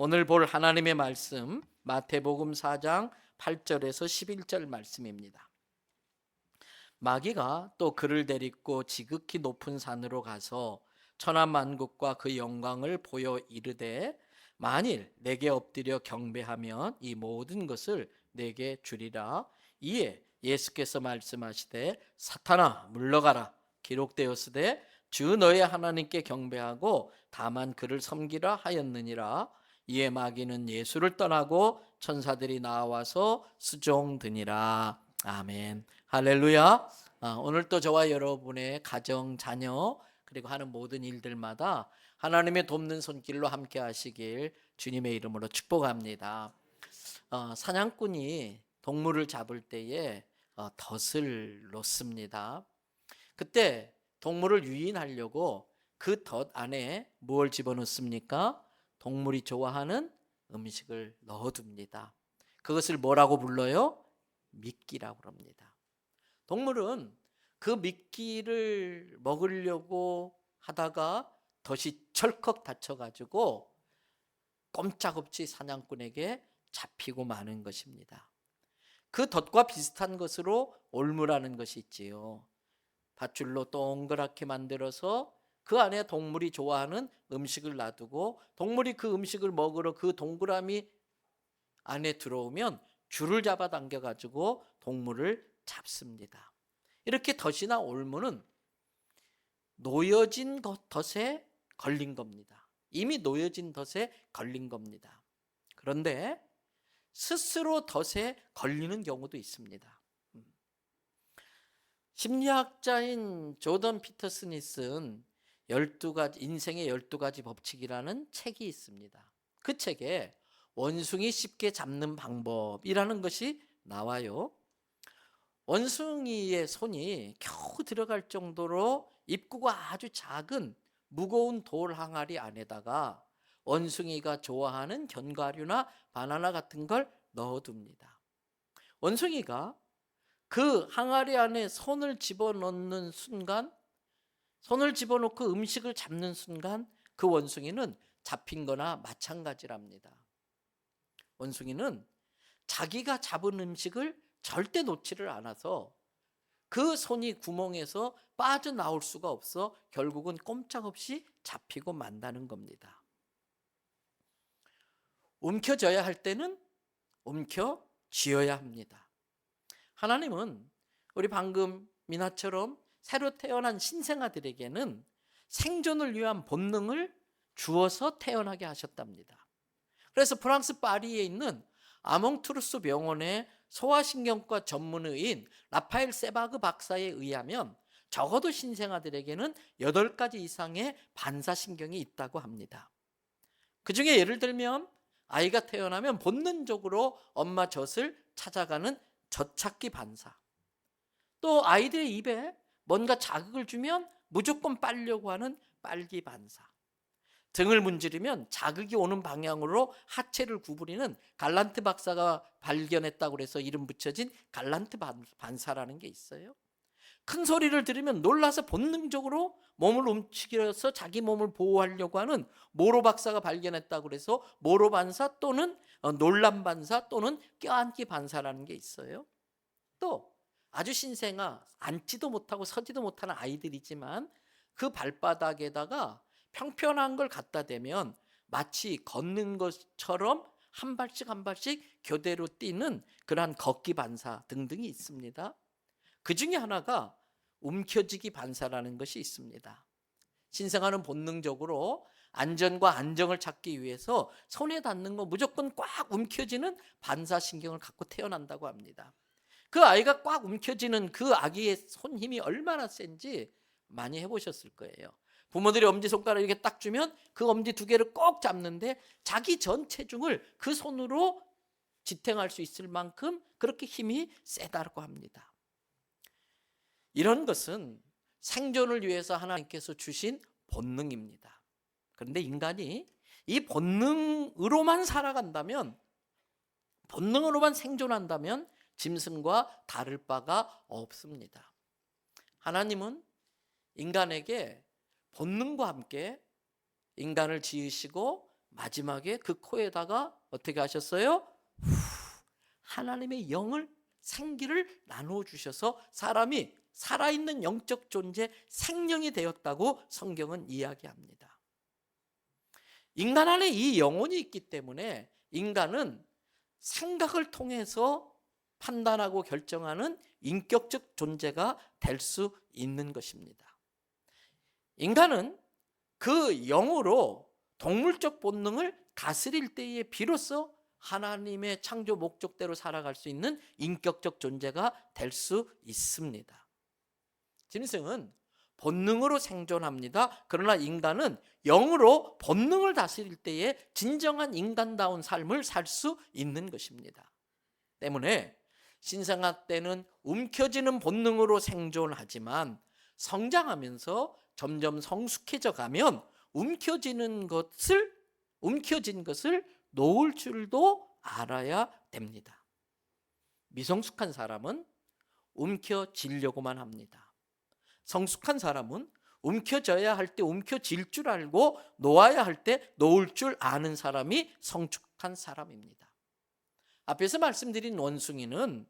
오늘 볼 하나님의 말씀 마태복음 4장 8절에서 11절 말씀입니다. 마귀가 또 그를 데리고 지극히 높은 산으로 가서 천하만국과 그 영광을 보여 이르되 만일 내게 엎드려 경배하면 이 모든 것을 내게 주리라. 이에 예수께서 말씀하시되 사탄아 물러가라. 기록되었으되 주 너의 하나님께 경배하고 다만 그를 섬기라 하였느니라. 이에 마귀는 예수를 떠나고 천사들이 나와서 수종드니라. 아멘. 할렐루야. 오늘 또 저와 여러분의 가정, 자녀 그리고 하는 모든 일들마다 하나님의 돕는 손길로 함께 하시길 주님의 이름으로 축복합니다. 사냥꾼이 동물을 잡을 때에 덫을 놓습니다. 그때 동물을 유인하려고 그 덫 안에 무엇을 집어넣습니까? 동물이 좋아하는 음식을 넣어둡니다. 그것을 뭐라고 불러요? 미끼라고 합니다. 동물은 그 미끼를 먹으려고 하다가 덫이 철컥 닫혀가지고 꼼짝없이 사냥꾼에게 잡히고 마는 것입니다. 그 덫과 비슷한 것으로 올무라는 것이 있지요. 밧줄로 동그랗게 만들어서 그 안에 동물이 좋아하는 음식을 놔두고 동물이 그 음식을 먹으러 그 동그라미 안에 들어오면 줄을 잡아 당겨가지고 동물을 잡습니다. 이렇게 덫이나 올무는 놓여진 덫에 걸린 겁니다. 이미 놓여진 덫에 걸린 겁니다. 그런데 스스로 덫에 걸리는 경우도 있습니다. 심리학자인 조던 피터슨이 쓴 12가지 인생의 12가지 법칙이라는 책이 있습니다. 그 책에 원숭이 쉽게 잡는 방법이라는 것이 나와요. 원숭이의 손이 겨우 들어갈 정도로 입구가 아주 작은 무거운 돌 항아리 안에다가 원숭이가 좋아하는 견과류나 바나나 같은 걸 넣어둡니다. 원숭이가 그 항아리 안에 손을 집어넣는 순간, 손을 집어넣고 음식을 잡는 순간 그 원숭이는 잡힌 거나 마찬가지랍니다. 원숭이는 자기가 잡은 음식을 절대 놓지를 않아서 그 손이 구멍에서 빠져나올 수가 없어 결국은 꼼짝없이 잡히고 만다는 겁니다. 움켜져야 할 때는 움켜쥐어야 합니다. 하나님은 우리 방금 미나처럼 새로 태어난 신생아들에게는 생존을 위한 본능을 주어서 태어나게 하셨답니다. 그래서 프랑스 파리에 있는 아몽투르스 병원의 소아신경과 전문의인 라파엘 세바그 박사에 의하면 적어도 신생아들에게는 8가지 이상의 반사신경이 있다고 합니다. 그 중에 예를 들면 아이가 태어나면 본능적으로 엄마 젖을 찾아가는 젖찾기 반사, 또 아이들의 입에 뭔가 자극을 주면 무조건 빨려고 하는 빨기 반사, 등을 문지르면 자극이 오는 방향으로 하체를 구부리는 갈란트 박사가 발견했다고 해서 이름 붙여진 갈란트 반사라는 게 있어요. 큰 소리를 들으면 놀라서 본능적으로 몸을 움직여서 자기 몸을 보호하려고 하는 모로 박사가 발견했다고 해서 모로 반사 또는 놀람 반사 또는 껴안기 반사라는 게 있어요. 또 아주 신생아, 앉지도 못하고 서지도 못하는 아이들이지만 그 발바닥에다가 평평한 걸 갖다 대면 마치 걷는 것처럼 한 발씩 한 발씩 교대로 뛰는 그러한 걷기 반사 등등이 있습니다. 그 중에 하나가 움켜쥐기 반사라는 것이 있습니다. 신생아는 본능적으로 안전과 안정을 찾기 위해서 손에 닿는 거 무조건 꽉 움켜쥐는 반사신경을 갖고 태어난다고 합니다. 그 아이가 꽉 움켜쥐는 그 아기의 손 힘이 얼마나 센지 많이 해보셨을 거예요. 부모들이 엄지손가락 이렇게 딱 주면 그 엄지 2개를 꼭 잡는데 자기 전 체중을 그 손으로 지탱할 수 있을 만큼 그렇게 힘이 세다고 합니다. 이런 것은 생존을 위해서 하나님께서 주신 본능입니다. 그런데 인간이 이 본능으로만 살아간다면, 본능으로만 생존한다면 짐승과 다를 바가 없습니다. 하나님은 인간에게 본능과 함께 인간을 지으시고 마지막에 그 코에다가 어떻게 하셨어요? 하나님의 영을, 생기를 나누어 주셔서 사람이 살아있는 영적 존재, 생명이 되었다고 성경은 이야기합니다. 인간 안에 이 영혼이 있기 때문에 인간은 생각을 통해서 판단하고 결정하는 인격적 존재가 될 수 있는 것입니다. 인간은 그 영으로 동물적 본능을 다스릴 때에 비로소 하나님의 창조 목적대로 살아갈 수 있는 인격적 존재가 될 수 있습니다. 짐승은 본능으로 생존합니다. 그러나 인간은 영으로 본능을 다스릴 때에 진정한 인간다운 삶을 살 수 있는 것입니다. 때문에 신생아 때는 움켜쥐는 본능으로 생존하지만 성장하면서 점점 성숙해져 가면 움켜진 것을 놓을 줄도 알아야 됩니다. 미성숙한 사람은 움켜쥐려고만 합니다. 성숙한 사람은 움켜져야 할 때 움켜질 줄 알고 놓아야 할 때 놓을 줄 아는 사람이 성숙한 사람입니다. 앞에서 말씀드린 원숭이는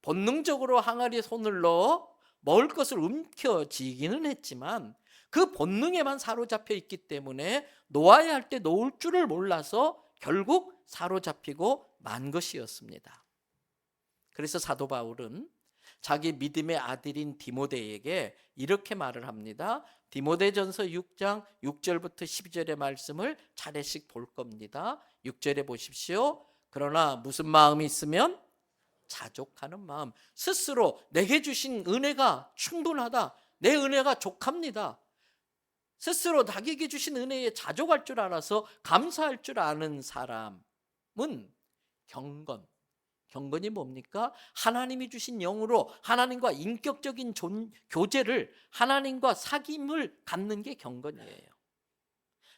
본능적으로 항아리에 손을 넣어 먹을 것을 움켜쥐기는 했지만 그 본능에만 사로잡혀 있기 때문에 놓아야 할 때 놓을 줄을 몰라서 결국 사로잡히고 만 것이었습니다. 그래서 사도 바울은 자기 믿음의 아들인 디모데에게 이렇게 말을 합니다. 디모데전서 6장 6절부터 12절의 말씀을 차례씩 볼 겁니다. 6절에 보십시오. 그러나 무슨 마음이 있으면 자족하는 마음. 스스로 내게 주신 은혜가 충분하다. 내 은혜가 족합니다. 스스로 자기에게 주신 은혜에 자족할 줄 알아서 감사할 줄 아는 사람은 경건이 뭡니까? 하나님이 주신 영으로 하나님과 인격적인 교제를, 하나님과 사귐을 갖는 게 경건이에요.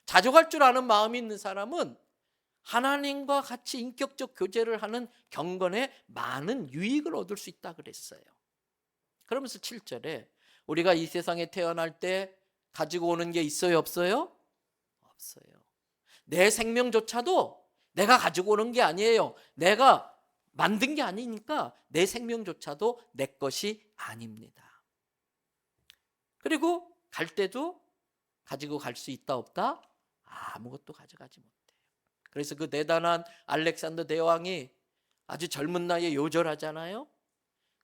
자족할 줄 아는 마음이 있는 사람은 하나님과 같이 인격적 교제를 하는 경건에 많은 유익을 얻을 수 있다 그랬어요. 그러면서 7절에 우리가 이 세상에 태어날 때 가지고 오는 게 있어요, 없어요? 없어요. 내 생명조차도 내가 가지고 오는 게 아니에요. 내가 만든 게 아니니까 내 생명조차도 내 것이 아닙니다. 그리고 갈 때도 가지고 갈 수 있다 없다? 아무것도 가져가지 못해요. 그래서 그 대단한 알렉산더 대왕이 아주 젊은 나이에 요절하잖아요.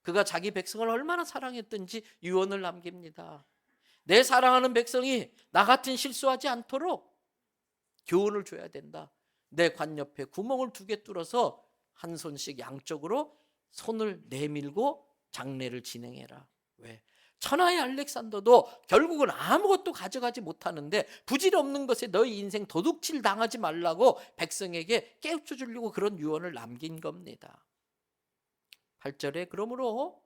그가 자기 백성을 얼마나 사랑했던지 유언을 남깁니다. 내 사랑하는 백성이 나 같은 실수하지 않도록 교훈을 줘야 된다. 내 관 옆에 구멍을 2개 뚫어서 한 손씩 양쪽으로 손을 내밀고 장례를 진행해라. 왜? 천하의 알렉산더도 결국은 아무것도 가져가지 못하는데 부질없는 것에 너희 인생 도둑질 당하지 말라고 백성에게 깨우쳐 주려고 그런 유언을 남긴 겁니다. 8절에 그러므로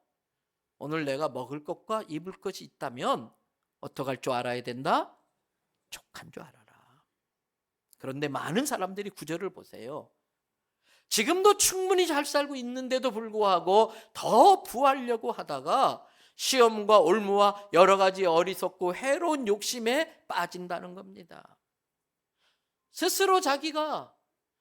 오늘 내가 먹을 것과 입을 것이 있다면 어떡할 줄 알아야 된다? 족한 줄 알아라. 그런데 많은 사람들이 9절을 보세요. 지금도 충분히 잘 살고 있는데도 불구하고 더 부하려고 하다가 시험과 올무와 여러 가지 어리석고 해로운 욕심에 빠진다는 겁니다. 스스로 자기가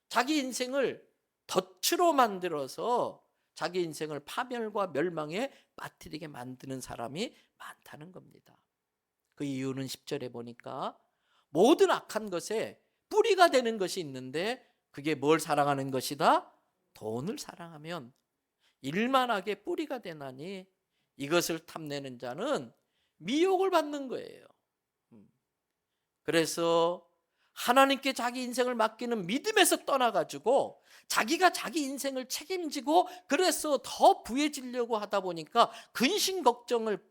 자기 인생을 덫으로 만들어서 자기 인생을 파멸과 멸망에 빠뜨리게 만드는 사람이 많다는 겁니다. 그 이유는 10절에 보니까 모든 악한 것에 뿌리가 되는 것이 있는데 그게 뭘 사랑하는 것이다? 돈을 사랑하면 일만하게 뿌리가 되나니 이것을 탐내는 자는 미혹을 받는 거예요. 그래서 하나님께 자기 인생을 맡기는 믿음에서 떠나가지고 자기가 자기 인생을 책임지고 그래서 더 부해지려고 하다 보니까 근심 걱정을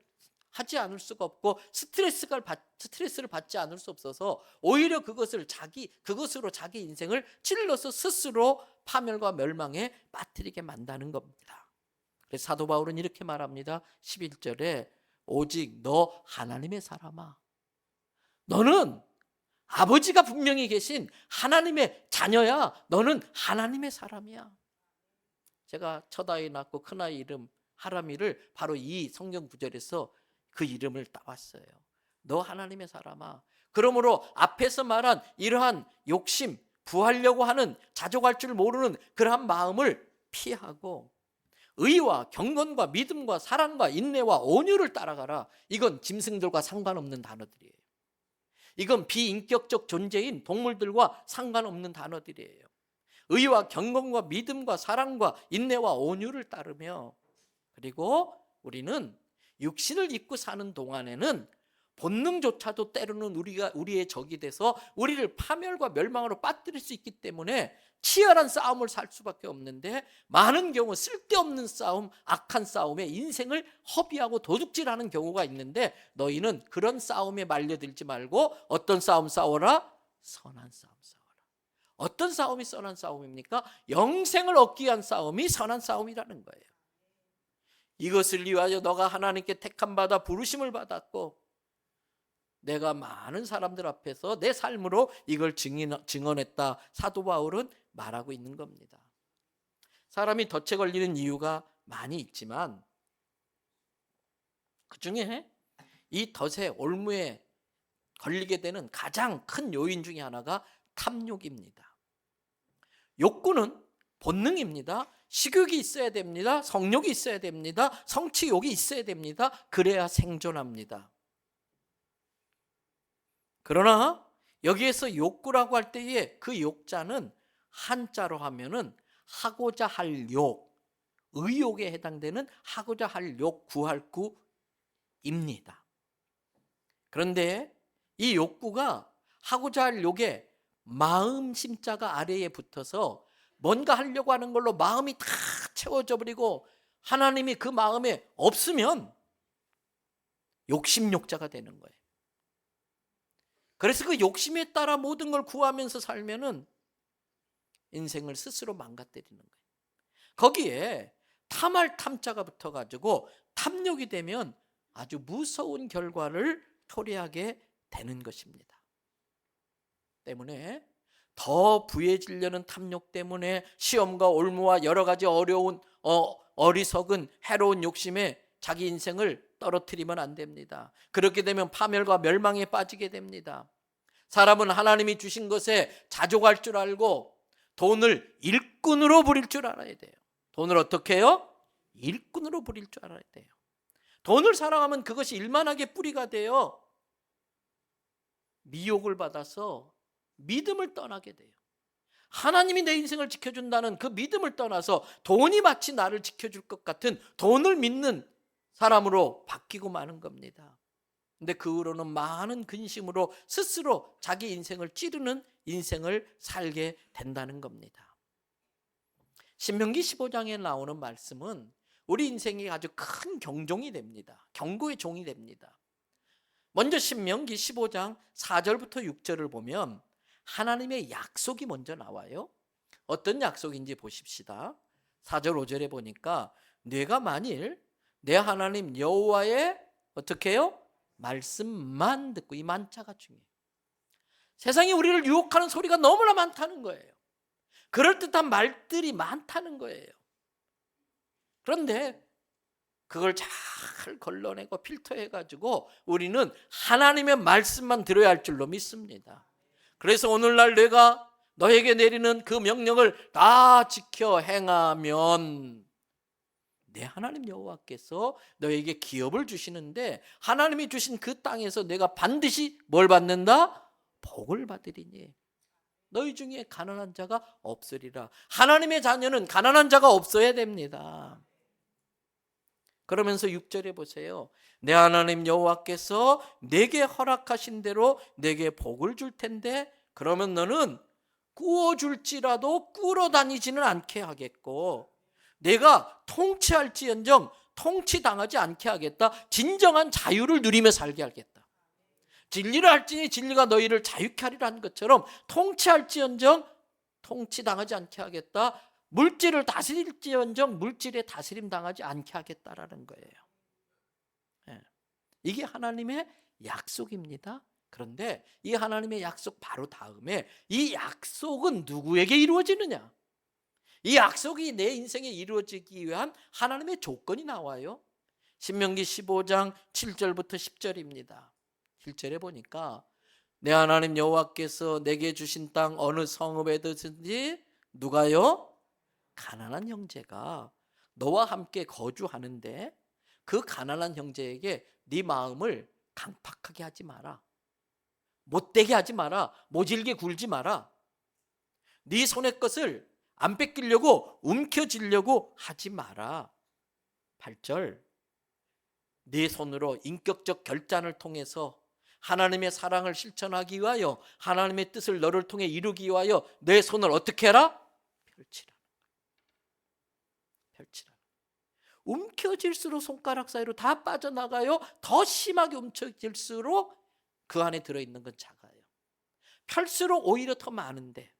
하지 않을 수가 없고 스트레스를 받지 않을 수 없어서 오히려 그것으로 자기 인생을 찔러서 스스로 파멸과 멸망에 빠뜨리게 만드는 겁니다. 그래서 사도 바울은 이렇게 말합니다. 11절에 오직 너 하나님의 사람아, 너는 아버지가 분명히 계신 하나님의 자녀야. 너는 하나님의 사람이야. 제가 첫아이 낳고 큰아이 이름 하람이를 바로 이 성경 구절에서 그 이름을 따왔어요. 너 하나님의 사람아. 그러므로 앞에서 말한 이러한 욕심, 부하려고 하는, 자족할 줄 모르는 그러한 마음을 피하고 의와 경건과 믿음과 사랑과 인내와 온유를 따라가라. 이건 짐승들과 상관없는 단어들이에요. 이건 비인격적 존재인 동물들과 상관없는 단어들이에요. 의와 경건과 믿음과 사랑과 인내와 온유를 따르며, 그리고 우리는 육신을 입고 사는 동안에는 본능조차도 때로는 우리의 적이 돼서 우리를 파멸과 멸망으로 빠뜨릴 수 있기 때문에 치열한 싸움을 살 수밖에 없는데, 많은 경우 쓸데없는 싸움, 악한 싸움에 인생을 허비하고 도둑질하는 경우가 있는데, 너희는 그런 싸움에 말려들지 말고 어떤 싸움 싸워라? 선한 싸움 싸워라. 어떤 싸움이 선한 싸움입니까? 영생을 얻기 위한 싸움이 선한 싸움이라는 거예요. 이것을 위하여 너가 하나님께 택함 받아 부르심을 받았고, 내가 많은 사람들 앞에서 내 삶으로 이걸 증언했다. 사도 바울은 말하고 있는 겁니다. 사람이 덫에 걸리는 이유가 많이 있지만 그중에 이 덫에, 올무에 걸리게 되는 가장 큰 요인 중에 하나가 탐욕입니다. 욕구는 본능입니다. 식욕이 있어야 됩니다. 성욕이 있어야 됩니다. 성취욕이 있어야 됩니다. 그래야 생존합니다. 그러나 여기에서 욕구라고 할 때에 그 욕자는 한자로 하면은 하고자 할 욕, 의욕에 해당되는 하고자 할 욕, 구할 구입니다. 그런데 이 욕구가 하고자 할 욕에 마음 심자가 아래에 붙어서 뭔가 하려고 하는 걸로 마음이 다 채워져 버리고 하나님이 그 마음에 없으면 욕심욕자가 되는 거예요. 그래서 그 욕심에 따라 모든 걸 구하면서 살면은 인생을 스스로 망가뜨리는 거예요. 거기에 탐할 탐자가 붙어가지고 탐욕이 되면 아주 무서운 결과를 초래하게 되는 것입니다. 때문에 더 부해지려는 탐욕 때문에 시험과 올무와 여러 가지 어려운 어리석은 해로운 욕심에 자기 인생을 떨어뜨리면 안 됩니다. 그렇게 되면 파멸과 멸망에 빠지게 됩니다. 사람은 하나님이 주신 것에 자족할 줄 알고 돈을 일꾼으로 부릴 줄 알아야 돼요. 돈을 어떻게 해요? 일꾼으로 부릴 줄 알아야 돼요. 돈을 사랑하면 그것이 일만하게 뿌리가 되어 미혹을 받아서 믿음을 떠나게 돼요. 하나님이 내 인생을 지켜준다는 그 믿음을 떠나서 돈이 마치 나를 지켜줄 것 같은 돈을 믿는 사람으로 바뀌고 마는 겁니다. 근데 그 후로는 많은 근심으로 스스로 자기 인생을 찌르는 인생을 살게 된다는 겁니다. 신명기 15장에 나오는 말씀은 우리 인생이 아주 큰 경종이 됩니다. 경고의 종이 됩니다. 먼저 신명기 15장 4절부터 6절을 보면 하나님의 약속이 먼저 나와요. 어떤 약속인지 보십시다. 4절 5절에 보니까 내가 만일 내 하나님 여호와의 어떻게 해요? 말씀만 듣고, 이 만자가 중요해요. 세상에 우리를 유혹하는 소리가 너무나 많다는 거예요. 그럴듯한 말들이 많다는 거예요. 그런데 그걸 잘 걸러내고 필터해가지고 우리는 하나님의 말씀만 들어야 할 줄로 믿습니다. 그래서 오늘날 내가 너에게 내리는 그 명령을 다 지켜 행하면 내 하나님 여호와께서 너에게 기업을 주시는데, 하나님이 주신 그 땅에서 내가 반드시 뭘 받는다? 복을 받으리니 너희 중에 가난한 자가 없으리라. 하나님의 자녀는 가난한 자가 없어야 됩니다. 그러면서 6절에 보세요. 내 하나님 여호와께서 내게 허락하신 대로 내게 복을 줄 텐데, 그러면 너는 꾸어줄지라도 꾸러 다니지는 않게 하겠고, 내가 통치할지언정 통치당하지 않게 하겠다. 진정한 자유를 누리며 살게 하겠다. 진리를 할지니 진리가 너희를 자유케 하리라 한 것처럼 통치할지언정 통치당하지 않게 하겠다. 물질을 다스릴지언정 물질에 다스림 당하지 않게 하겠다라는 거예요. 이게 하나님의 약속입니다. 그런데 이 하나님의 약속 바로 다음에 이 약속은 누구에게 이루어지느냐? 이 약속이 내 인생에 이루어지기 위한 하나님의 조건이 나와요. 신명기 15장 7절부터 10절입니다. 7절에 보니까 내 하나님 여호와께서 내게 주신 땅 어느 성읍에든지 누가요? 가난한 형제가 너와 함께 거주하는데 그 가난한 형제에게 네 마음을 강팍하게 하지 마라. 못되게 하지 마라. 모질게 굴지 마라. 네 손의 것을 안 뺏기려고 움켜쥐려고 하지 마라. 8절, 네 손으로 인격적 결단을 통해서 하나님의 사랑을 실천하기 위하여 하나님의 뜻을 너를 통해 이루기 위하여 내 손을 어떻게 해라? 펼치라. 움켜질수록 손가락 사이로 다 빠져나가요. 더 심하게 움켜질수록 그 안에 들어있는 건 작아요. 펼수록 오히려 더 많은데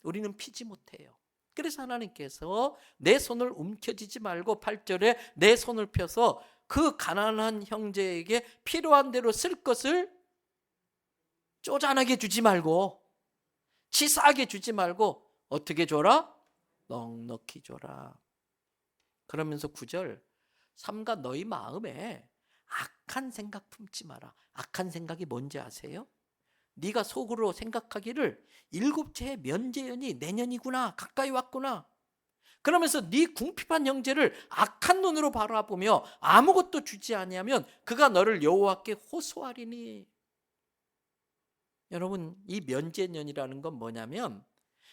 우리는 피지 못해요. 그래서 하나님께서 내 손을 움켜쥐지 말고 8절에 내 손을 펴서 그 가난한 형제에게 필요한 대로 쓸 것을 쪼잔하게 주지 말고 치사하게 주지 말고 어떻게 줘라? 넉넉히 줘라. 그러면서 9절, 삼가 너희 마음에 악한 생각 품지 마라. 악한 생각이 뭔지 아세요? 네가 속으로 생각하기를 7째 면제연이 내년이구나, 가까이 왔구나. 그러면서 네 궁핍한 형제를 악한 눈으로 바라보며 아무것도 주지 아니하면 그가 너를 여호와께 호소하리니. 여러분, 이 면제년이라는 건 뭐냐면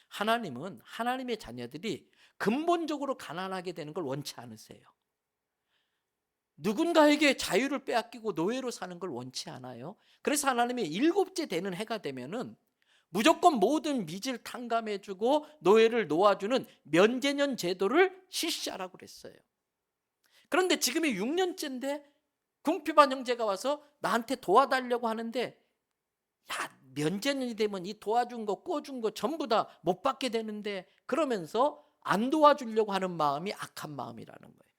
하나님은 하나님의 자녀들이 근본적으로 가난하게 되는 걸 원치 않으세요. 누군가에게 자유를 빼앗기고 노예로 사는 걸 원치 않아요. 그래서 하나님이 7째 되는 해가 되면은 무조건 모든 빚을 탕감해주고 노예를 놓아주는 면제년 제도를 실시하라고 그랬어요. 그런데 지금이 6년째인데 궁핍한 형제가 와서 나한테 도와달라고 하는데, 야, 면제년이 되면 이 도와준 거 꿔준 거 전부 다 못 받게 되는데, 그러면서 안 도와주려고 하는 마음이 악한 마음이라는 거예요.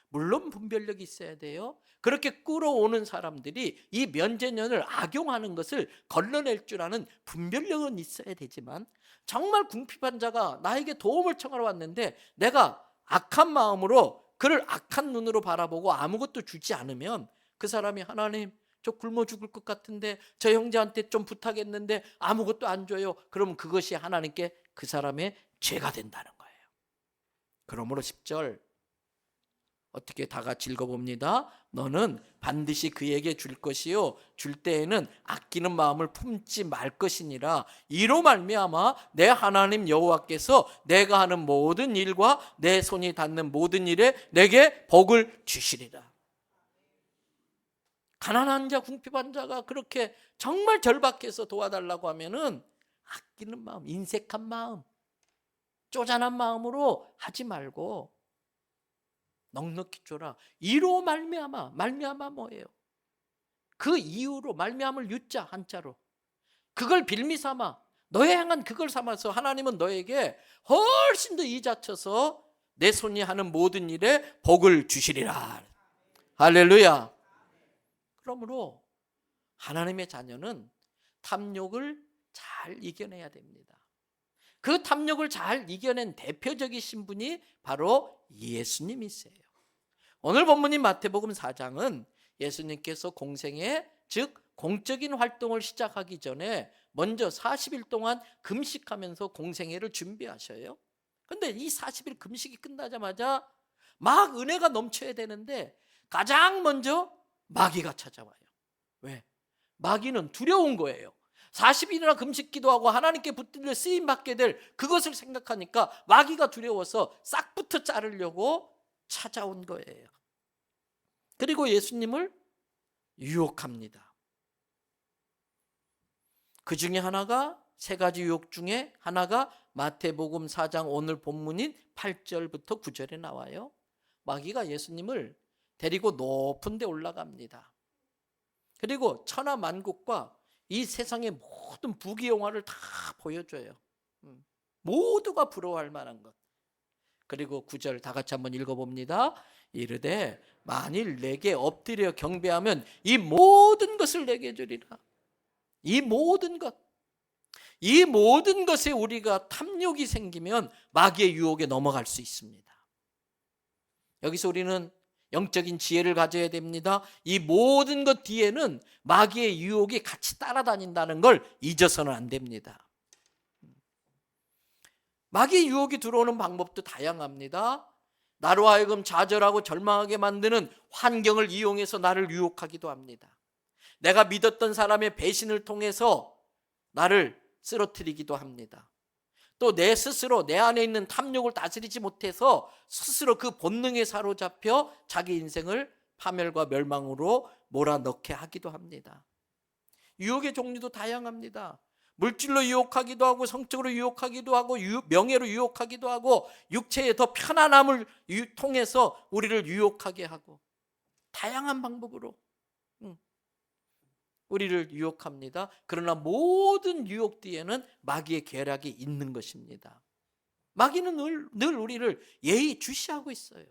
물론 분별력이 있어야 돼요. 그렇게 끌어오는 사람들이 이 면제년을 악용하는 것을 걸러낼 줄 아는 분별력은 있어야 되지만, 정말 궁핍한 자가 나에게 도움을 청하러 왔는데 내가 악한 마음으로 그를 악한 눈으로 바라보고 아무것도 주지 않으면 그 사람이 하나님, 저 굶어 죽을 것 같은데 저 형제한테 좀 부탁했는데 아무것도 안 줘요. 그러면 그것이 하나님께 그 사람의 죄가 된다는 거예요. 그러므로 10절 어떻게 다 같이 읽어봅니다. 너는 반드시 그에게 줄 것이요 줄 때에는 아끼는 마음을 품지 말 것이니라. 이로 말미암아 내 하나님 여호와께서 내가 하는 모든 일과 내 손이 닿는 모든 일에 내게 복을 주시리라. 가난한 자, 궁핍한 자가 그렇게 정말 절박해서 도와달라고 하면은 아끼는 마음, 인색한 마음, 쪼잔한 마음으로 하지 말고 넉넉히 줘라. 이로 말미암아 뭐예요? 그 이유로, 말미암을 유자 한자로, 그걸 빌미 삼아 너의 향한 그걸 삼아서 하나님은 너에게 훨씬 더 이자 쳐서 내 손이 하는 모든 일에 복을 주시리라. 할렐루야. 그러므로 하나님의 자녀는 탐욕을 잘 이겨내야 됩니다. 그 탐욕을 잘 이겨낸 대표적이신 분이 바로 예수님이세요. 오늘 본문인 마태복음 4장은 예수님께서 공생애, 즉 공적인 활동을 시작하기 전에 먼저 40일 동안 금식하면서 공생애를 준비하셔요. 그런데 이 40일 금식이 끝나자마자 막 은혜가 넘쳐야 되는데 가장 먼저 마귀가 찾아와요. 왜? 마귀는 두려운 거예요. 40일이나 금식 기도하고 하나님께 붙들려 쓰임받게 될 그것을 생각하니까 마귀가 두려워서 싹부터 자르려고 찾아온 거예요. 그리고 예수님을 유혹합니다. 그 중에 하나가, 세 가지 유혹 중에 하나가 마태복음 4장 오늘 본문인 8절부터 9절에 나와요. 마귀가 예수님을 데리고 높은 데 올라갑니다. 그리고 천하 만국과 이 세상의 모든 부귀영화를 다 보여줘요. 모두가 부러워할 만한 것. 그리고 9절 다 같이 한번 읽어봅니다. 이르되 만일 내게 엎드려 경배하면 이 모든 것을 내게 주리라. 이 모든 것. 이 모든 것에 우리가 탐욕이 생기면 마귀의 유혹에 넘어갈 수 있습니다. 여기서 우리는 영적인 지혜를 가져야 됩니다. 이 모든 것 뒤에는 마귀의 유혹이 같이 따라다닌다는 걸 잊어서는 안 됩니다. 마귀의 유혹이 들어오는 방법도 다양합니다. 나로 하여금 좌절하고 절망하게 만드는 환경을 이용해서 나를 유혹하기도 합니다. 내가 믿었던 사람의 배신을 통해서 나를 쓰러뜨리기도 합니다. 또 내 스스로 내 안에 있는 탐욕을 다스리지 못해서 스스로 그 본능에 사로잡혀 자기 인생을 파멸과 멸망으로 몰아넣게 하기도 합니다. 유혹의 종류도 다양합니다. 물질로 유혹하기도 하고, 성적으로 유혹하기도 하고, 명예로 유혹하기도 하고, 육체의 더 편안함을 통해서 우리를 유혹하게 하고, 다양한 방법으로 우리를 유혹합니다. 그러나 모든 유혹 뒤에는 마귀의 계략이 있는 것입니다. 마귀는 늘 우리를 예의주시하고 있어요.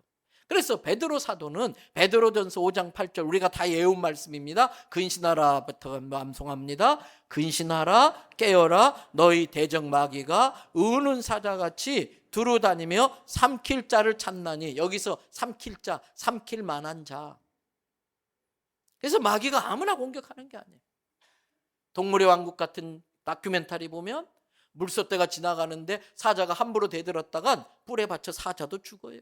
그래서 베드로 사도는 베드로전서 5장 8절, 우리가 다 외운 말씀입니다. 근신하라부터 암송합니다. 근신하라, 깨어라, 너희 대적 마귀가 우는 사자같이 두루다니며 삼킬 자를 찾나니. 여기서 삼킬 자, 삼킬 만한 자. 그래서 마귀가 아무나 공격하는 게 아니에요. 동물의 왕국 같은 다큐멘터리 보면 물소떼가 지나가는데 사자가 함부로 대들었다간 뿔에 받쳐 사자도 죽어요.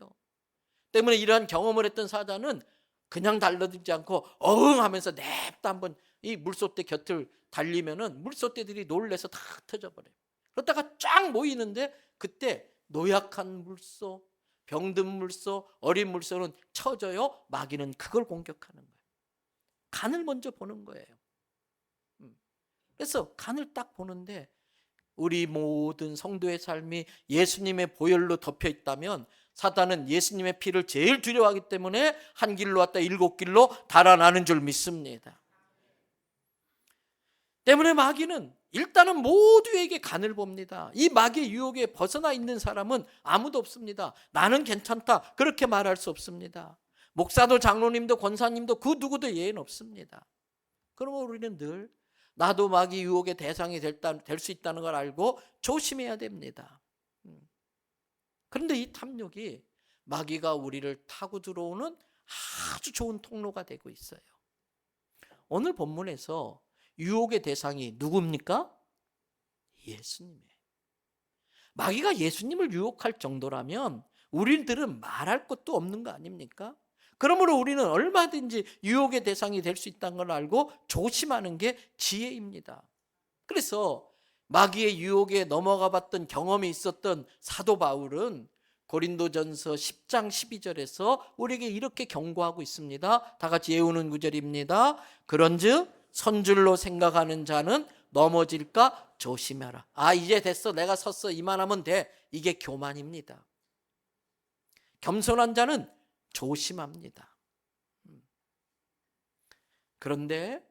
때문에 이러한 경험을 했던 사자는 그냥 달려들지 않고 어흥 하면서 냅다 한번 이 물소떼 곁을 달리면은 물소떼들이 놀래서 다 터져버려요. 그러다가 쫙 모이는데 그때 노약한 물소, 병든 물소, 어린 물소는 쳐져요. 마귀는 그걸 공격하는 거예요. 간을 먼저 보는 거예요. 그래서 간을 딱 보는데 우리 모든 성도의 삶이 예수님의 보혈로 덮여 있다면 사단은 예수님의 피를 제일 두려워하기 때문에 한 길로 왔다 7길로 달아나는 줄 믿습니다. 때문에 마귀는 일단은 모두에게 간을 봅니다. 이 마귀의 유혹에 벗어나 있는 사람은 아무도 없습니다. 나는 괜찮다 그렇게 말할 수 없습니다. 목사도 장로님도 권사님도 그 누구도 예외는 없습니다. 그러면 우리는 늘 나도 마귀 유혹의 대상이 될 수 있다는 걸 알고 조심해야 됩니다. 그런데 이 탐욕이 마귀가 우리를 타고 들어오는 아주 좋은 통로가 되고 있어요. 오늘 본문에서 유혹의 대상이 누굽니까? 예수님이에요. 마귀가 예수님을 유혹할 정도라면 우리들은 말할 것도 없는 거 아닙니까? 그러므로 우리는 얼마든지 유혹의 대상이 될 수 있다는 걸 알고 조심하는 게 지혜입니다. 그래서 마귀의 유혹에 넘어가 봤던 경험이 있었던 사도 바울은 고린도전서 10장 12절에서 우리에게 이렇게 경고하고 있습니다. 다 같이 외우는 구절입니다. 그런즉 선줄로 생각하는 자는 넘어질까 조심하라. 이제 됐어, 내가 섰어, 이만하면 돼. 이게 교만입니다. 겸손한 자는 조심합니다. 그런데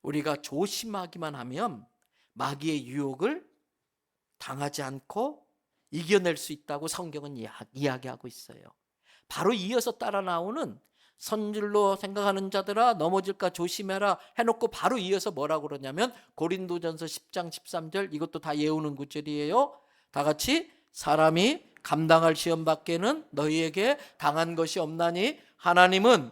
우리가 조심하기만 하면 마귀의 유혹을 당하지 않고 이겨낼 수 있다고 성경은 이야기하고 있어요. 바로 이어서 따라 나오는 선줄로 생각하는 자들아 넘어질까 조심해라 해놓고 바로 이어서 뭐라고 그러냐면 고린도전서 10장 13절, 이것도 다 외우는 구절이에요. 다 같이 사람이 감당할 시험 밖에는 너희에게 당한 것이 없나니 하나님은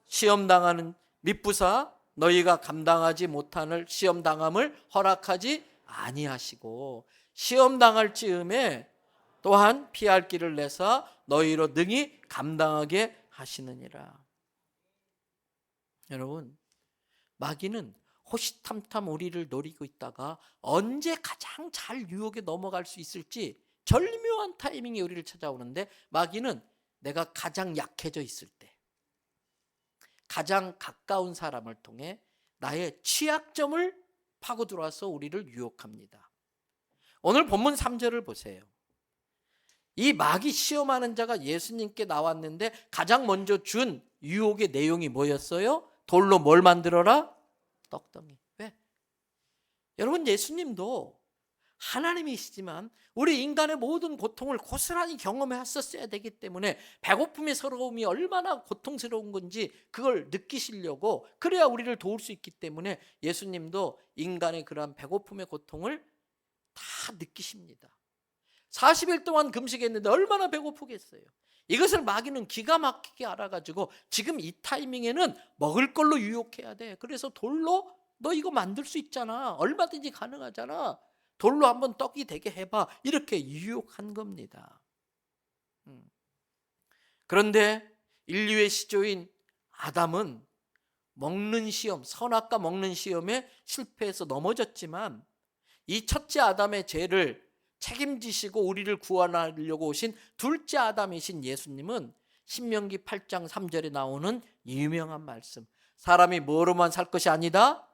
시험 당하는 미쁘사 너희가 감당하지 못하는 시험 당함을 허락하지 아니하시고 시험 당할 즈음에 또한 피할 길을 내사 너희로 능히 감당하게 하시느니라. 여러분, 마귀는 호시탐탐 우리를 노리고 있다가 언제 가장 잘 유혹에 넘어갈 수 있을지 절묘한 타이밍에 우리를 찾아오는데, 마귀는 내가 가장 약해져 있을 때 가장 가까운 사람을 통해 나의 취약점을 파고 들어와서 우리를 유혹합니다. 오늘 본문 3절을 보세요. 이 마귀 시험하는 자가 예수님께 나왔는데 가장 먼저 준 유혹의 내용이 뭐였어요? 돌로 뭘 만들어라? 떡덩이. 왜? 여러분, 예수님도 하나님이시지만 우리 인간의 모든 고통을 고스란히 경험했었어야 되기 때문에 배고픔의 서러움이 얼마나 고통스러운 건지 그걸 느끼시려고, 그래야 우리를 도울 수 있기 때문에 예수님도 인간의 그러한 배고픔의 고통을 다 느끼십니다. 40일 동안 금식했는데 얼마나 배고프겠어요. 이것을 마귀는 기가 막히게 알아가지고 지금 이 타이밍에는 먹을 걸로 유혹해야 돼. 그래서 돌로 너 이거 만들 수 있잖아. 얼마든지 가능하잖아. 돌로 한번 떡이 되게 해봐. 이렇게 유혹한 겁니다. 그런데 인류의 시조인 아담은 먹는 시험, 선악과 먹는 시험에 실패해서 넘어졌지만 이 첫째 아담의 죄를 책임지시고 우리를 구원하려고 오신 둘째 아담이신 예수님은 신명기 8장 3절에 나오는 유명한 말씀, 사람이 뭐로만 살 것이 아니다,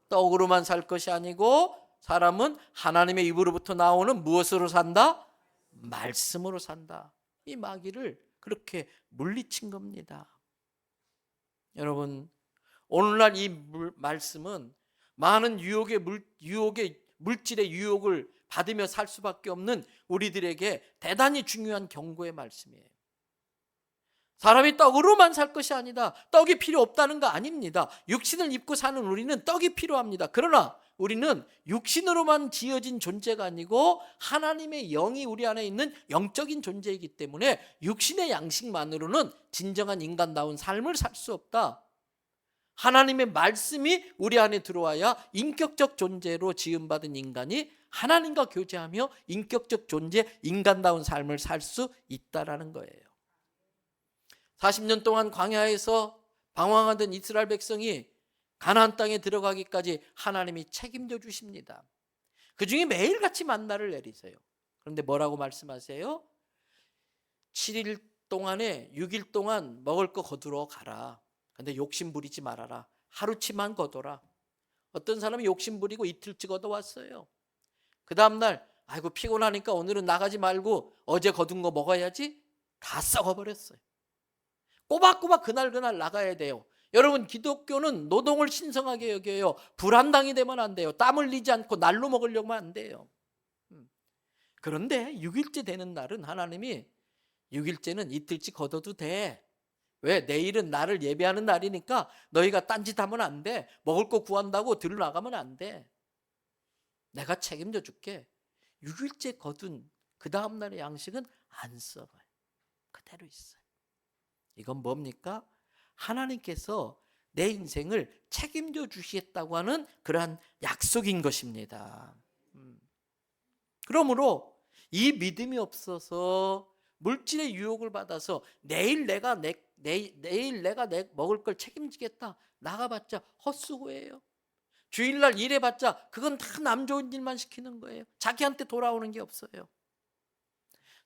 떡으로만 살 것이 아니고 사람은 하나님의 입으로부터 나오는 무엇으로 산다? 말씀으로 산다. 이 마귀를 그렇게 물리친 겁니다. 여러분, 오늘날 이 말씀은 많은 물질의 유혹을 받으며 살 수밖에 없는 우리들에게 대단히 중요한 경고의 말씀이에요. 사람이 떡으로만 살 것이 아니다. 떡이 필요 없다는 거 아닙니다. 육신을 입고 사는 우리는 떡이 필요합니다. 그러나 우리는 육신으로만 지어진 존재가 아니고 하나님의 영이 우리 안에 있는 영적인 존재이기 때문에 육신의 양식만으로는 진정한 인간다운 삶을 살 수 없다. 하나님의 말씀이 우리 안에 들어와야 인격적 존재로 지음받은 인간이 하나님과 교제하며 인격적 존재, 인간다운 삶을 살 수 있다라는 거예요. 40년 동안 광야에서 방황하던 이스라엘 백성이 가나안 땅에 들어가기까지 하나님이 책임져 주십니다. 그중에 매일같이 만나를 내리세요. 그런데 뭐라고 말씀하세요? 7일 동안에 6일 동안 먹을 거 거두러 가라. 근데 욕심 부리지 말아라. 하루치만 거둬라. 어떤 사람이 욕심 부리고 이틀치 거둬왔어요. 그 다음날 아이고 피곤하니까 오늘은 나가지 말고 어제 거둔 거 먹어야지. 다 썩어버렸어요. 꼬박꼬박 그날 나가야 돼요. 여러분, 기독교는 노동을 신성하게 여겨요. 불안당이 되면 안 돼요. 땀 흘리지 않고 날로 먹으려면 안 돼요. 그런데 6일째 되는 날은 하나님이 6일째는 이틀치 거둬도 돼. 왜? 내일은 나를 예배하는 날이니까 너희가 딴짓하면 안 돼. 먹을 거 구한다고 들어나가면 안 돼. 내가 책임져 줄게. 6일째 거둔 그 다음 날의 양식은 안 썩어요. 그대로 있어요. 이건 뭡니까? 하나님께서 내 인생을 책임져 주시겠다고 하는 그러한 약속인 것입니다. 그러므로 이 믿음이 없어서 물질의 유혹을 받아서 내일 내가 먹을 걸 책임지겠다 나가봤자 헛수고예요. 주일날 일해봤자 그건 다 남 좋은 일만 시키는 거예요. 자기한테 돌아오는 게 없어요.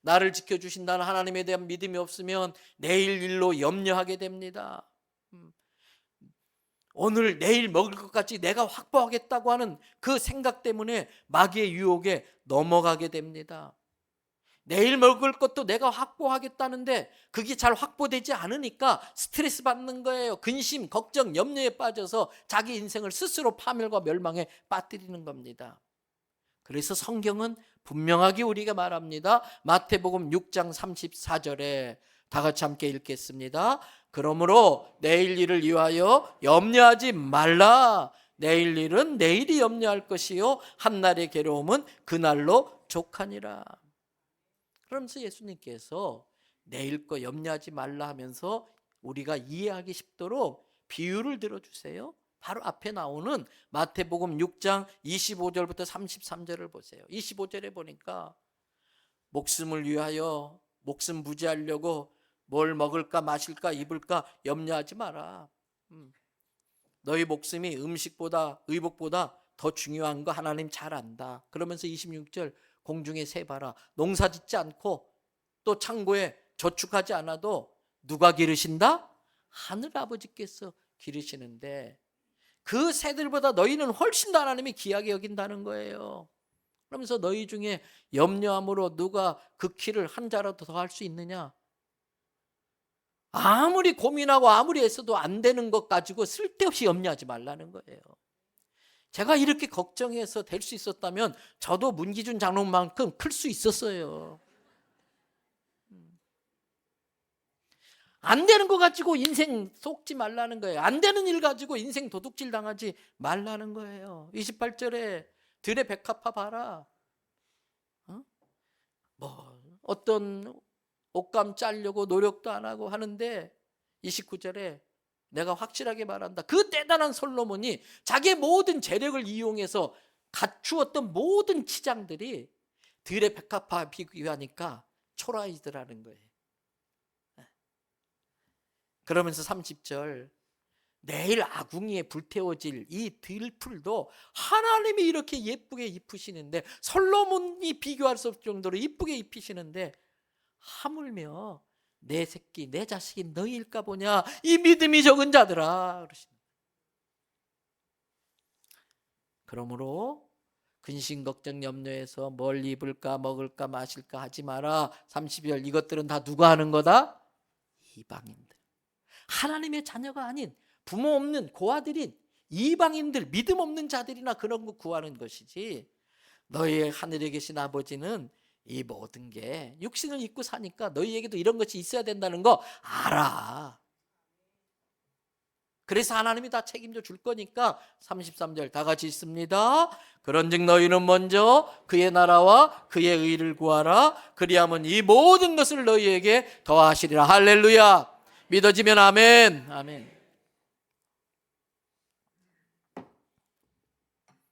나를 지켜주신다는 하나님에 대한 믿음이 없으면 내일 일로 염려하게 됩니다. 오늘 내일 먹을 것까지 내가 확보하겠다고 하는 그 생각 때문에 마귀의 유혹에 넘어가게 됩니다. 내일 먹을 것도 내가 확보하겠다는데 그게 잘 확보되지 않으니까 스트레스 받는 거예요. 근심, 걱정, 염려에 빠져서 자기 인생을 스스로 파멸과 멸망에 빠뜨리는 겁니다. 그래서 성경은 분명하게 우리가 말합니다. 마태복음 6장 34절에 다 같이 함께 읽겠습니다. 그러므로 내일 일을 위하여 염려하지 말라. 내일 일은 내일이 염려할 것이요 한날의 괴로움은 그날로 족하니라. 그러면서 예수님께서 내일 거 염려하지 말라 하면서 우리가 이해하기 쉽도록 비유를 들어주세요. 바로 앞에 나오는 마태복음 6장 25절부터 33절을 보세요. 25절에 보니까 목숨을 위하여 목숨 부지하려고 뭘 먹을까 마실까 입을까 염려하지 마라. 너희 목숨이 의복보다 더 중요한 거 하나님 잘 안다. 그러면서 26절 공중에 새 봐라. 농사 짓지 않고 또 창고에 저축하지 않아도 누가 기르신다? 하늘 아버지께서 기르시는데 그 새들보다 너희는 훨씬 더 하나님이 귀하게 여긴다는 거예요. 그러면서 너희 중에 염려함으로 누가 그 키를 한 자라도 더 할 수 있느냐? 아무리 고민하고 아무리 애써도 안 되는 것 가지고 쓸데없이 염려하지 말라는 거예요. 제가 이렇게 걱정해서 될 수 있었다면 저도 문기준 장로만큼 클 수 있었어요. 안 되는 거 가지고 인생 속지 말라는 거예요. 안 되는 일 가지고 인생 도둑질 당하지 말라는 거예요. 28절에 들의 백합화 봐라. 어떤 옷감 짜려고 노력도 안 하고 하는데 29절에 내가 확실하게 말한다. 그 대단한 솔로몬이 자기의 모든 재력을 이용해서 갖추었던 모든 치장들이 들의 백합화 비교하니까 초라해지더라는 거예요. 그러면서 30절 내일 아궁이에 불태워질 이 들풀도 하나님이 이렇게 예쁘게 입히시는데, 솔로몬이 비교할 수 없을 정도로 이쁘게 입히시는데 하물며 내 새끼 내 자식이 너희일까 보냐, 이 믿음이 적은 자들아 그러십니다. 그러므로 근심 걱정 염려해서 뭘 입을까 먹을까 마실까 하지 마라. 30절 이것들은 다 누가 하는 거다? 이방인들, 하나님의 자녀가 아닌 부모 없는 고아들인 이방인들, 믿음 없는 자들이나 그런 거 구하는 것이지, 너희의 하늘에 계신 아버지는 이 모든 게 육신을 입고 사니까 너희에게도 이런 것이 있어야 된다는 거 알아. 그래서 하나님이 다 책임져 줄 거니까 33절 다 같이 있습니다. 그런즉 너희는 먼저 그의 나라와 그의 의를 구하라. 그리하면 이 모든 것을 너희에게 더하시리라. 할렐루야. 믿어지면 아멘. 아멘.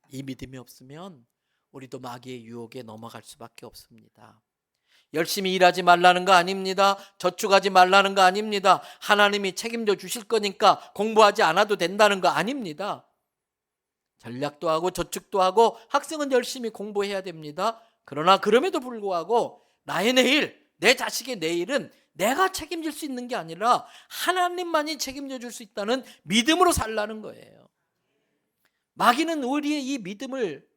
이 믿음이 없으면 우리도 마귀의 유혹에 넘어갈 수밖에 없습니다. 열심히 일하지 말라는 거 아닙니다. 저축하지 말라는 거 아닙니다. 하나님이 책임져 주실 거니까 공부하지 않아도 된다는 거 아닙니다. 전략도 하고 저축도 하고 학생은 열심히 공부해야 됩니다. 그러나 그럼에도 불구하고 나의 내일, 내 자식의 내일은 내가 책임질 수 있는 게 아니라 하나님만이 책임져 줄 수 있다는 믿음으로 살라는 거예요. 마귀는 우리의 이 믿음을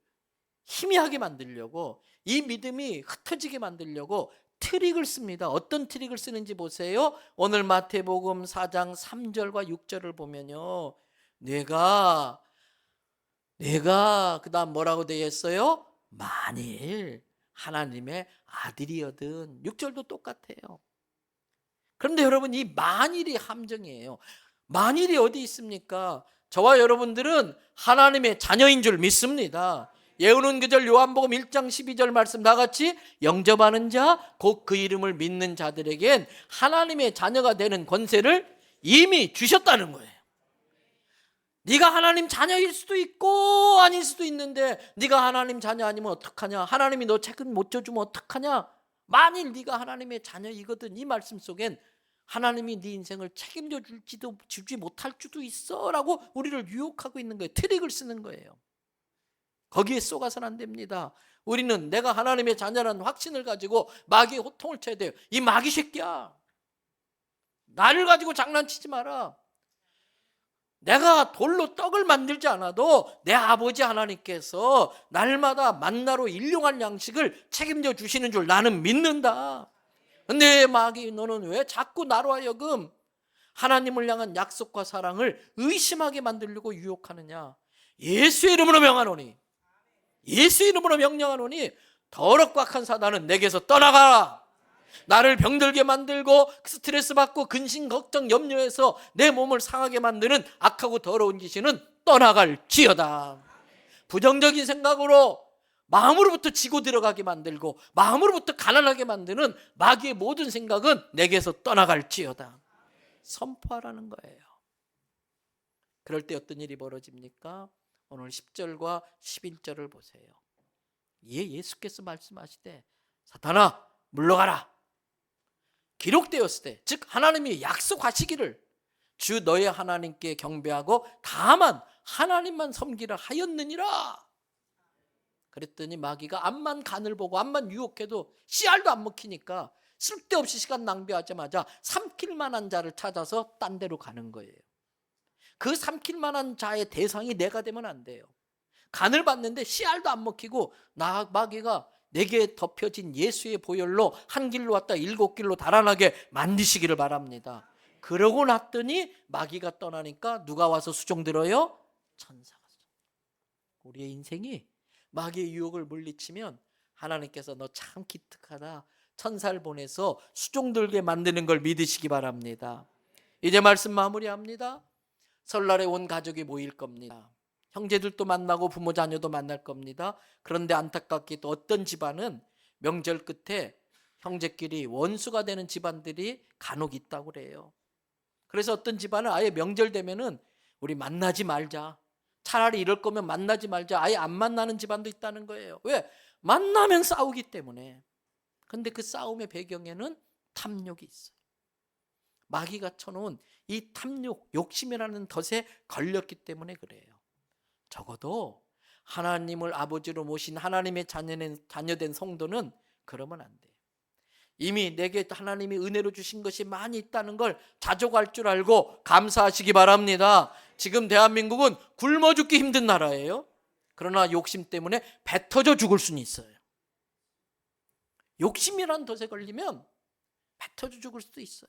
희미하게 만들려고, 이 믿음이 흩어지게 만들려고 트릭을 씁니다. 어떤 트릭을 쓰는지 보세요. 오늘 마태복음 4장 3절과 6절을 보면요, 내가 그 다음 뭐라고 되어 있어요? 만일 하나님의 아들이거든. 6절도 똑같아요. 그런데 여러분, 이 만일이 함정이에요. 만일이 어디 있습니까? 저와 여러분들은 하나님의 자녀인 줄 믿습니다. 예우는 그절 요한복음 1장 12절 말씀 다 같이, 영접하는 자 곧 그 이름을 믿는 자들에겐 하나님의 자녀가 되는 권세를 이미 주셨다는 거예요. 네가 하나님 자녀일 수도 있고 아닐 수도 있는데, 네가 하나님 자녀 아니면 어떡하냐, 하나님이 너 책임 못 져주면 어떡하냐, 만일 네가 하나님의 자녀이거든, 이 말씀 속엔 하나님이 네 인생을 책임져 줄지도 주지 못할 수도 있어 라고 우리를 유혹하고 있는 거예요. 트릭을 쓰는 거예요. 거기에 속아서는 안 됩니다. 우리는 내가 하나님의 자녀라는 확신을 가지고 마귀의 호통을 쳐야 돼요. 이 마귀 새끼야, 나를 가지고 장난치지 마라. 내가 돌로 떡을 만들지 않아도 내 아버지 하나님께서 날마다 만나로 일용할 양식을 책임져 주시는 줄 나는 믿는다. 근데 마귀, 너는 왜 자꾸 나로 하여금 하나님을 향한 약속과 사랑을 의심하게 만들려고 유혹하느냐. 예수의 이름으로 명하노니, 예수의 이름으로 명령하노니 더럽고 악한 사단은 내게서 떠나가라. 나를 병들게 만들고 스트레스 받고 근심 걱정 염려해서 내 몸을 상하게 만드는 악하고 더러운 귀신은 떠나갈지어다. 부정적인 생각으로 마음으로부터 지고 들어가게 만들고 마음으로부터 가난하게 만드는 마귀의 모든 생각은 내게서 떠나갈지어다. 선포하라는 거예요. 그럴 때 어떤 일이 벌어집니까? 오늘 10절과 11절을 보세요. 예수께서 말씀하시되 사탄아 물러가라. 기록되었을 때, 즉 하나님이 약속하시기를 주 너의 하나님께 경배하고 다만 하나님만 섬기라 하였느니라. 그랬더니 마귀가 암만 간을 보고 암만 유혹해도 씨알도 안 먹히니까 쓸데없이 시간 낭비하자마자 삼킬 만한 자를 찾아서 딴 데로 가는 거예요. 그 삼킬 만한 자의 대상이 내가 되면 안 돼요. 간을 봤는데 씨알도 안 먹히고 마귀가 내게 덮여진 예수의 보혈로 한 길로 왔다 7길로 달아나게 만드시기를 바랍니다. 그러고 났더니 마귀가 떠나니까 누가 와서 수종 들어요? 천사가. 우리의 인생이 마귀의 유혹을 물리치면 하나님께서 너 참 기특하다, 천사를 보내서 수종 들게 만드는 걸 믿으시기 바랍니다. 이제 말씀 마무리합니다. 설날에 온 가족이 모일 겁니다. 형제들도 만나고 부모 자녀도 만날 겁니다. 그런데 안타깝게도 어떤 집안은 명절 끝에 형제끼리 원수가 되는 집안들이 간혹 있다고 그래요. 그래서 어떤 집안은 아예 명절 되면은 우리 만나지 말자. 차라리 이럴 거면 만나지 말자. 아예 안 만나는 집안도 있다는 거예요. 왜? 만나면 싸우기 때문에. 근데 그 싸움의 배경에는 탐욕이 있어요. 마귀가 쳐놓은 이 탐욕, 욕심이라는 덫에 걸렸기 때문에 그래요. 적어도 하나님을 아버지로 모신 하나님의 자녀된 성도는 그러면 안 돼요. 이미 내게 하나님이 은혜로 주신 것이 많이 있다는 걸 자족할 줄 알고 감사하시기 바랍니다. 지금 대한민국은 굶어 죽기 힘든 나라예요. 그러나 욕심 때문에 배 터져 죽을 수는 있어요. 욕심이란 덫에 걸리면 배 터져 죽을 수도 있어요.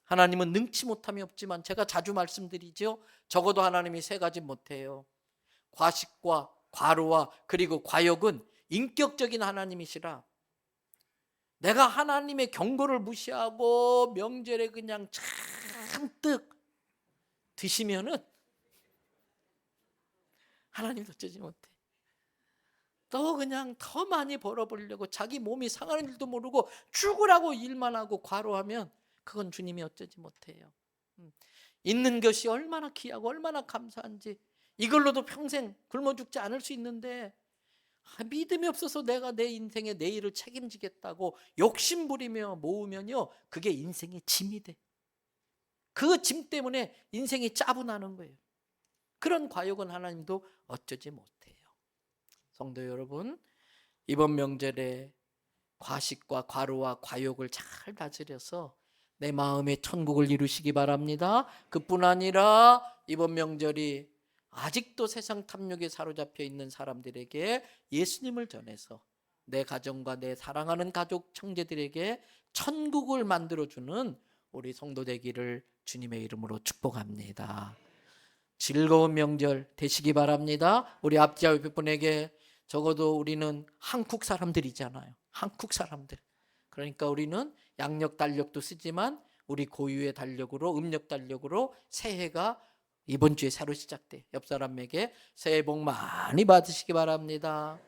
하나님은 능치 못함이 없지만 제가 자주 말씀드리죠. 적어도 하나님이 세 가지 못해요. 과식과 과로와 그리고 과욕은 인격적인 하나님이시라 내가 하나님의 경고를 무시하고 명절에 그냥 잔뜩 드시면은 하나님도 어쩌지 못해. 또 그냥 더 많이 벌어보려고 자기 몸이 상하는 줄도 모르고 죽으라고 일만 하고 과로하면 그건 주님이 어쩌지 못해요. 있는 것이 얼마나 귀하고 얼마나 감사한지 이걸로도 평생 굶어 죽지 않을 수 있는데 믿음이 없어서 내가 내 인생의 내일을 책임지겠다고 욕심 부리며 모으면요 그게 인생의 짐이 돼. 그 짐 때문에 인생이 짜분하는 거예요. 그런 과욕은 하나님도 어쩌지 못해요. 성도 여러분, 이번 명절에 과식과 과로와 과욕을 잘 다스려서 내 마음의 천국을 이루시기 바랍니다. 그뿐 아니라 이번 명절이 아직도 세상 탐욕에 사로잡혀 있는 사람들에게 예수님을 전해서 내 가정과 내 사랑하는 가족 형제들에게 천국을 만들어주는 우리 성도 되기를 주님의 이름으로 축복합니다. 즐거운 명절 되시기 바랍니다. 우리 앞뒤 옆에 분에게 적어도 우리는 한국 사람들이잖아요. 한국 사람들. 그러니까 우리는 양력 달력도 쓰지만 우리 고유의 달력으로 음력 달력으로 새해가 이번 주에 새로 시작돼. 옆 사람에게 새해 복 많이 받으시기 바랍니다.